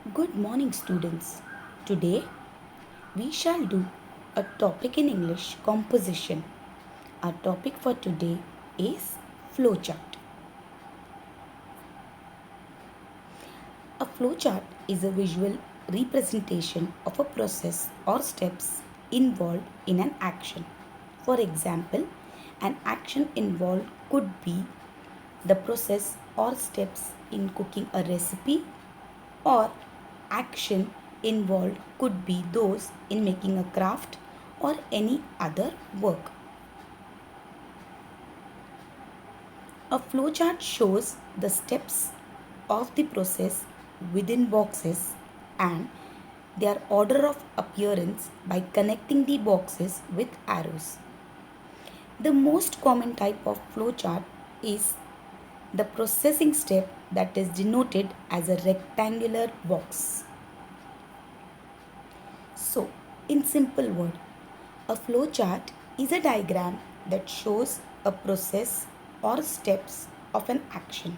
Good morning, students. Today we shall do a topic in English composition. Our topic for today is flowchart. A flowchart is a visual representation of a process or steps involved in an action. For example, an action involved could be the process or steps in cooking a recipe, or action involved could be those in making a craft or any other work. A flowchart shows the steps of the process within boxes and their order of appearance by connecting the boxes with arrows. The most common type of flowchart is the processing step, that is denoted as a rectangular box. So, in simple word, a flowchart is a diagram that shows a process or steps of an action.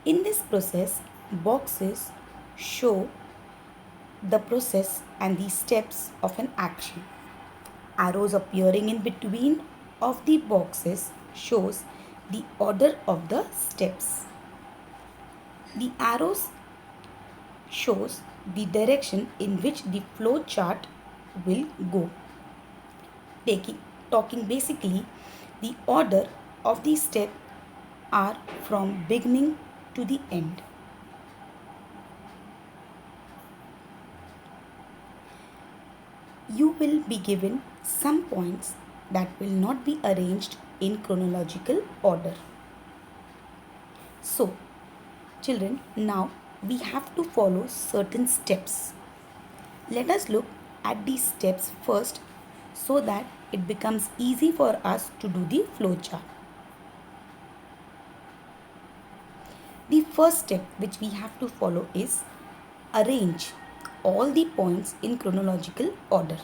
In this process, boxes show the process and the steps of an action. Arrows appearing in between of the boxes shows the order of the steps. The arrows shows the direction in which the flow chart will go. Talking basically, the order of the steps are from beginning to the end. You will be given some points that will not be arranged in chronological order. So, children, now we have to follow certain steps. Let us look at these steps first so that it becomes easy for us to do the flowchart. The first step which we have to follow is arrange all the points in chronological order.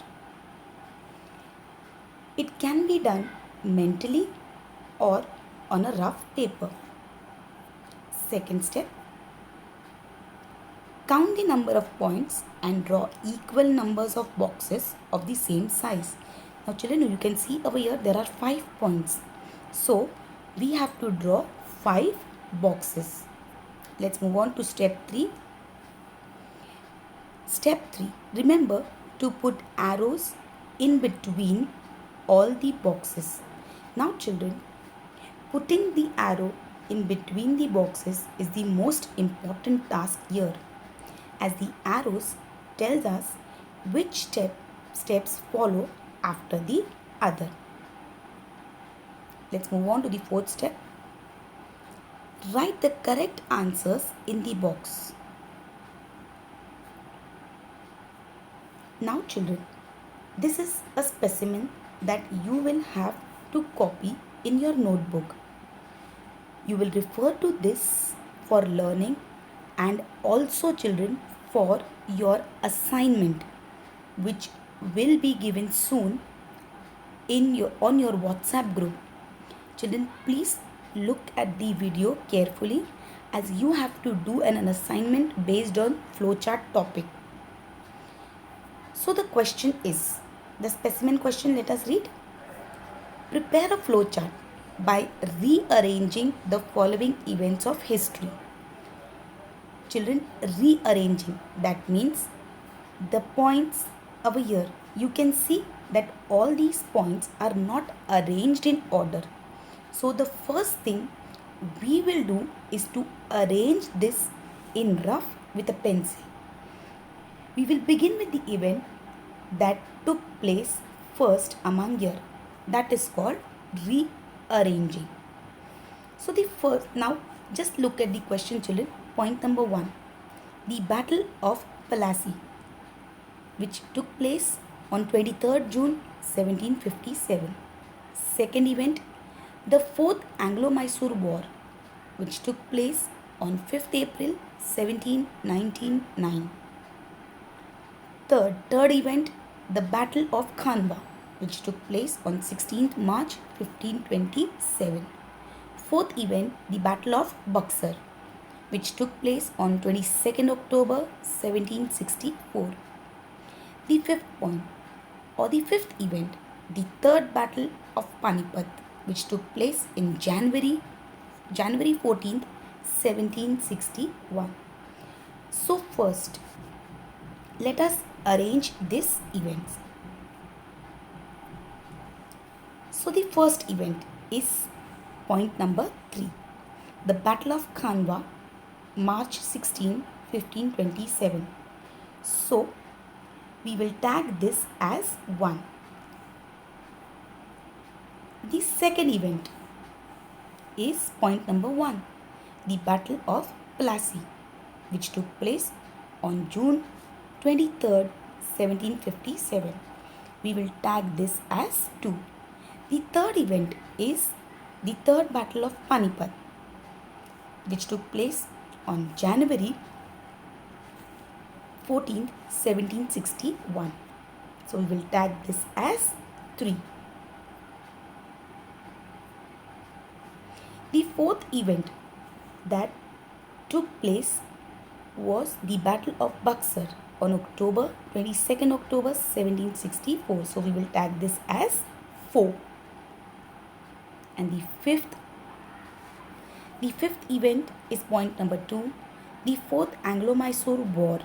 It can be done mentally or on a rough paper. Second step, count the number of points and draw equal numbers of boxes of the same size. Now children, you can see over here there are 5 points. So we have to draw 5 boxes. Let's move on to step 3. Step 3. Remember to put arrows in between all the boxes. Now children, putting the arrow in between the boxes is the most important task here, as the arrows tells us which steps follow after the other. Let's move on to the fourth step. Write the correct answers in the box. Now children, this is a specimen that you will have to copy in your notebook. You will refer to this for learning and also children for your assignment, which will be given soon on your WhatsApp group. Children, please look at the video carefully, as you have to do an assignment based on flowchart topic. So the question is, the specimen question, let us read. Prepare a flowchart by rearranging the following events of history. Children, rearranging, that means the points over here, you can see that all these points are not arranged in order. So the first thing we will do is to arrange this in rough with a pencil. We will begin with the event that took place first among here, that is called rearranging. So the first, now just look at the question children. Point number 1, the Battle of Plassey, which took place on 23rd June 1757. Second event, the 4th Anglo-Mysore War, which took place on 5th April 1799. Third event, the Battle of Khanwa, which took place on 16th March 1527. Fourth event, the Battle of Buxar, which took place on 22nd October 1764. The fifth point, or the fifth event, the Third Battle of Panipat, which took place in January 14th, 1761. So first, let us arrange these events. So the first event is point number 3, the Battle of Khanwa, March 16, 1527. So we will tag this as 1. The second event is point number 1, the Battle of Plassey, which took place on June 23rd, 1757. We will tag this as 2. The third event is the Third Battle of Panipat, which took place on January 14th, 1761. So we will tag this as 3. The fourth event that took place was the Battle of Buxar on October 22nd October 1764. So we will tag this as 4. And the fifth event is point number 2, the Fourth Anglo-Mysore War,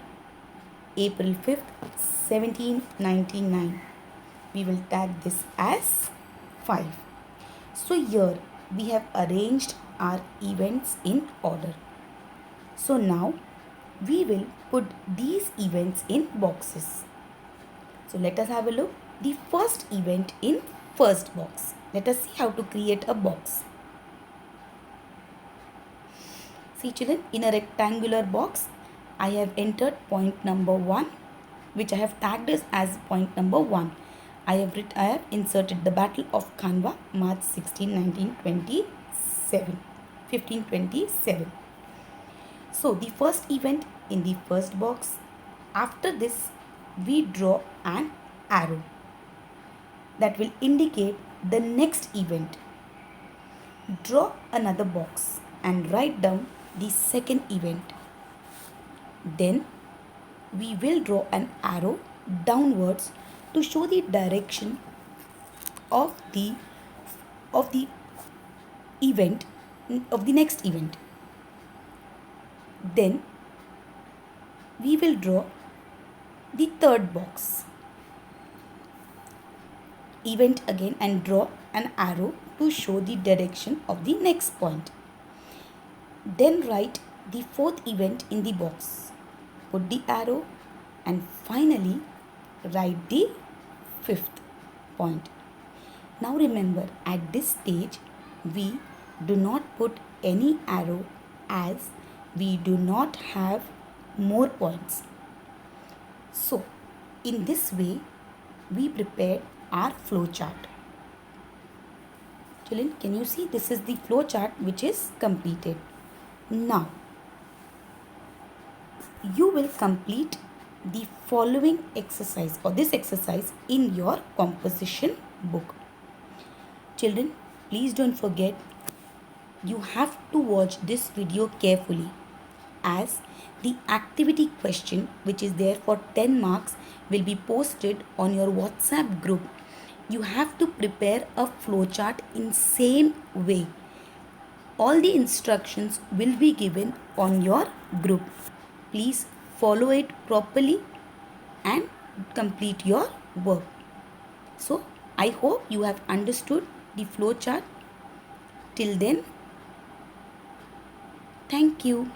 April 5th, 1799. We will tag this as 5. So here we have arranged our events in order. So now we will put these events in boxes. So let us have a look. The first event in first box. Let us see how to create a box. See children, in a rectangular box, I have entered point number 1, which I have tagged as point number 1. I have inserted the Battle of Khanwa, March 16, 1527. So the first event in the first box. After this, we draw an arrow that will indicate the next event. Draw another box and write down the second event. Then we will draw an arrow downwards to show the direction of the event, of the next event. Then we will draw the third box event again and draw an arrow to show the direction of the next point. Then write the fourth event in the box, put the arrow, and finally write the fifth point. Now remember, at this stage we do not put any arrow as we do not have more points. So in this way we prepared our flow chart. Children, can you see, this is the flow chart which is completed. Now you will complete the following exercise or this exercise in your composition book. Children, please don't forget, you have to watch this video carefully, as the activity question which is there for 10 marks will be posted on your WhatsApp group. You have to prepare a flowchart in same way. All the instructions will be given on your group. Please follow it properly and complete your work. So I hope you have understood the flowchart. Till then, thank you.